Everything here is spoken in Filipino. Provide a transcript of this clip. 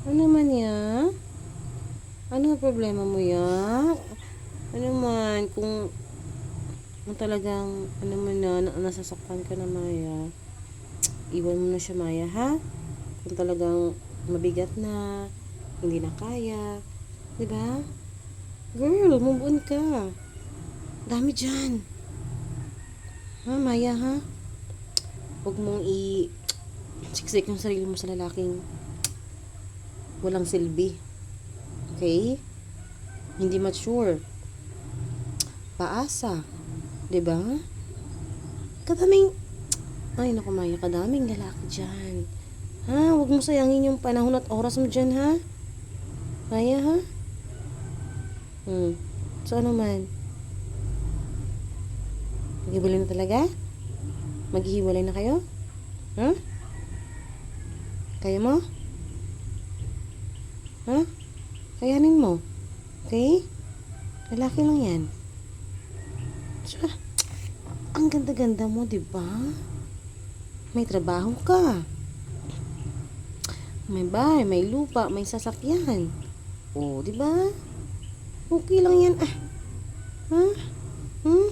Ano man ya? Ano ang problema mo ya? Ano man, kung talagang, ano man na, nasasaktan ka na Maya, iwan mo na siya Maya ha? Kung talagang mabigat na, hindi na kaya, 'di ba? Girl, move on ka. Dami diyan. Ha, Maya ha? Huwag mong siksik yung sarili mo sa lalaking walang silbi. Okay? Hindi mature. Paasa. 'Di ba? Kadaming, ay naku Maya, kadaming lalaki diyan. Ha? Huwag mo sayangin yung panahon at oras mo diyan ha? Maya ha? So ano man? Maghiwalay na talaga? Maghihiwalay na kayo? Ha? Kaya mo? Ha? Kayanin mo. Okay? Lalaki lang yan. Tsaka, ang ganda-ganda mo, di ba? May trabaho ka. May bahay, may lupa, may sasakyan. Oh, di ba? Okay lang yan. Ah. Ha? Hmm?